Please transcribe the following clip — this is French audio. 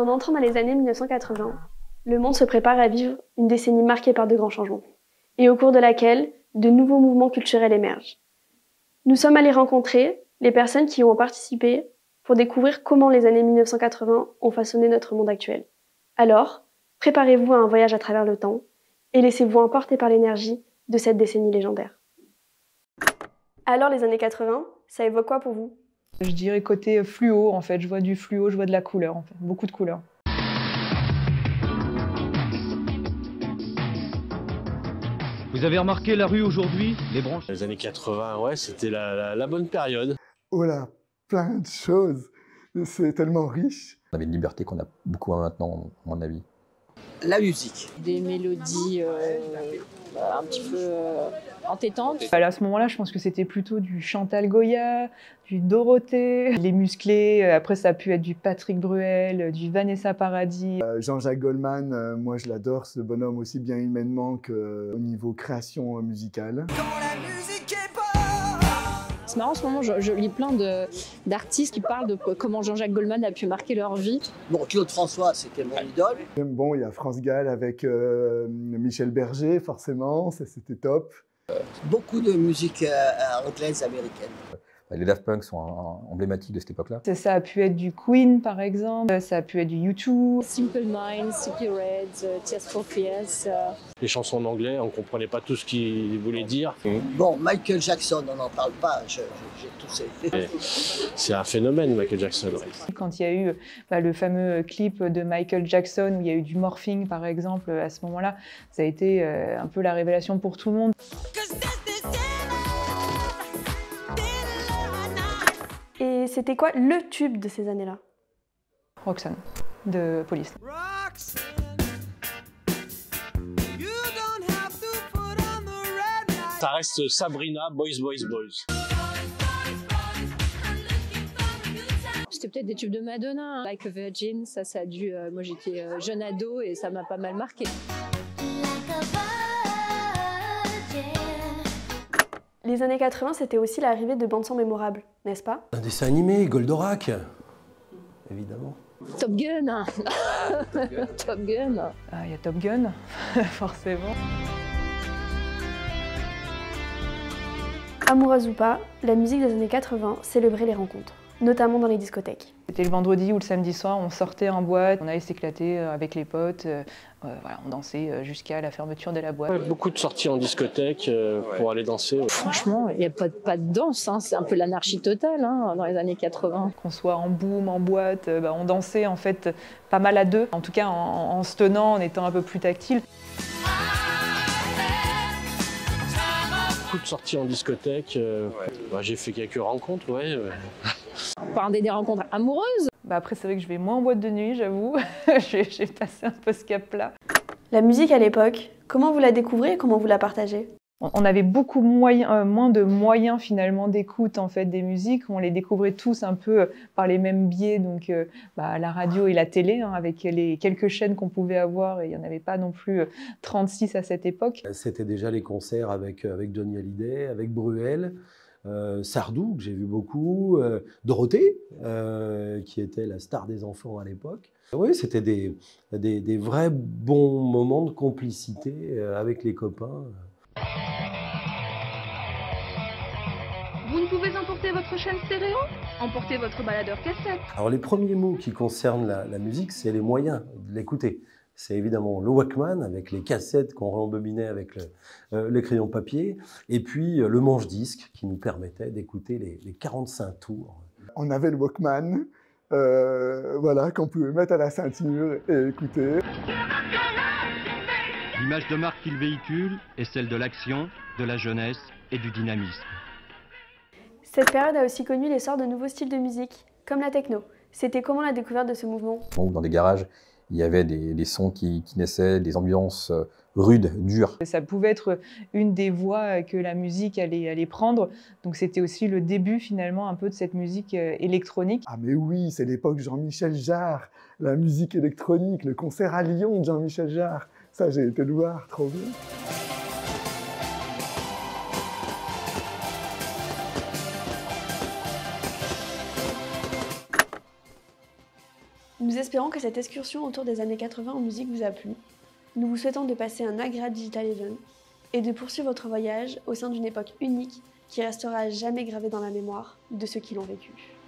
En entrant dans les années 1980, le monde se prépare à vivre une décennie marquée par de grands changements, et au cours de laquelle de nouveaux mouvements culturels émergent. Nous sommes allés rencontrer les personnes qui y ont participé pour découvrir comment les années 1980 ont façonné notre monde actuel. Alors, préparez-vous à un voyage à travers le temps et laissez-vous emporter par l'énergie de cette décennie légendaire. Alors les années 80, ça évoque quoi pour vous? Je dirais côté fluo en fait, je vois du fluo, je vois de la couleur en fait, beaucoup de couleurs. Vous avez remarqué la rue aujourd'hui, les branches? Les années 80, ouais, c'était la bonne période. Oh là, plein de choses, c'est tellement riche. On avait une liberté qu'on a beaucoup maintenant, à mon avis. La musique. Des mélodies un petit peu entêtantes. À ce moment-là, je pense que c'était plutôt du Chantal Goya, du Dorothée, les musclés. Après, ça a pu être du Patrick Bruel, du Vanessa Paradis. Jean-Jacques Goldman, moi je l'adore, ce bonhomme, aussi bien humainement qu'au niveau création musicale. C'est marrant, en ce moment, je lis plein d'artistes qui parlent de comment Jean-Jacques Goldman a pu marquer leur vie. Bon, Claude François, c'était mon idole. Bon, il y a France Gall avec Michel Berger, forcément, ça c'était top. Beaucoup de musique anglaise, américaine. Les Daft Punk sont emblématiques de cette époque-là. Ça a pu être du Queen, par exemple, ça a pu être du U2. Simple Minds, Simply Reds, Tears for Fears. Les chansons en anglais, on ne comprenait pas tout ce qu'ils voulaient dire. Bon, Michael Jackson, on n'en parle pas, j'ai tous ces... C'est un phénomène, Michael Jackson. Quand il y a eu le fameux clip de Michael Jackson, où il y a eu du morphing, par exemple, à ce moment-là, ça a été un peu la révélation pour tout le monde. Et c'était quoi le tube de ces années-là? Roxanne, de Police. Ça reste Sabrina, Boys, Boys, Boys. C'était peut-être des tubes de Madonna, Like a Virgin, ça a dû... moi j'étais jeune ado et ça m'a pas mal marqué. Les années 80, c'était aussi l'arrivée de bandes-sons mémorables, n'est-ce pas? Un dessin animé, Goldorak, évidemment. Top Gun. Top Gun. Il y a Top Gun, forcément. Amoureuse ou pas, la musique des années 80 célébrait les rencontres, notamment dans les discothèques. C'était le vendredi ou le samedi soir, on sortait en boîte, on allait s'éclater avec les potes, on dansait jusqu'à la fermeture de la boîte. Ouais, beaucoup de sorties en discothèque pour aller danser. Franchement, il n'y a pas de danse, hein. C'est un peu l'anarchie totale dans les années 80. Qu'on soit en boom, en boîte, on dansait en fait pas mal à deux, en tout cas en se tenant, en étant un peu plus tactile. Beaucoup de sorties en discothèque, j'ai fait quelques rencontres, ouais. Des rencontres amoureuses. Après c'est vrai que je vais moins en boîte de nuit, j'avoue, j'ai passé un peu ce cap-là. La musique à l'époque, comment vous la découvrez et comment vous la partagez? On avait beaucoup moins de moyens finalement d'écoute en fait des musiques. On les découvrait tous un peu par les mêmes biais, donc la radio et la télé, avec les quelques chaînes qu'on pouvait avoir, et il n'y en avait pas non plus 36 à cette époque. C'était déjà les concerts avec Johnny Hallyday, avec Bruel, Sardou, que j'ai vu beaucoup, Dorothée, qui était la star des enfants à l'époque. Oui, c'était des vrais bons moments de complicité avec les copains. Vous ne pouvez emporter votre chaîne stéréo? Emportez votre baladeur cassette. Alors les premiers mots qui concernent la musique, c'est les moyens de l'écouter. C'est évidemment le Walkman avec les cassettes qu'on rembobinait avec le crayon papier, et puis le manche-disque qui nous permettait d'écouter les 45 tours. On avait le Walkman, qu'on pouvait mettre à la ceinture et écouter. L'image de marque qu'il véhicule est celle de l'action, de la jeunesse et du dynamisme. Cette période a aussi connu l'essor de nouveaux styles de musique, comme la techno. C'était comment la découverte de ce mouvement? Donc, dans les garages, il y avait des sons qui naissaient, des ambiances rudes, dures. Ça pouvait être une des voies que la musique allait prendre. Donc c'était aussi le début finalement un peu de cette musique électronique. Ah mais oui, c'est l'époque Jean-Michel Jarre, la musique électronique, le concert à Lyon de Jean-Michel Jarre. Ça, j'ai été le voir, trop bien. Nous espérons que cette excursion autour des années 80 en musique vous a plu. Nous vous souhaitons de passer un agréable Digital Even et de poursuivre votre voyage au sein d'une époque unique qui restera à jamais gravée dans la mémoire de ceux qui l'ont vécu.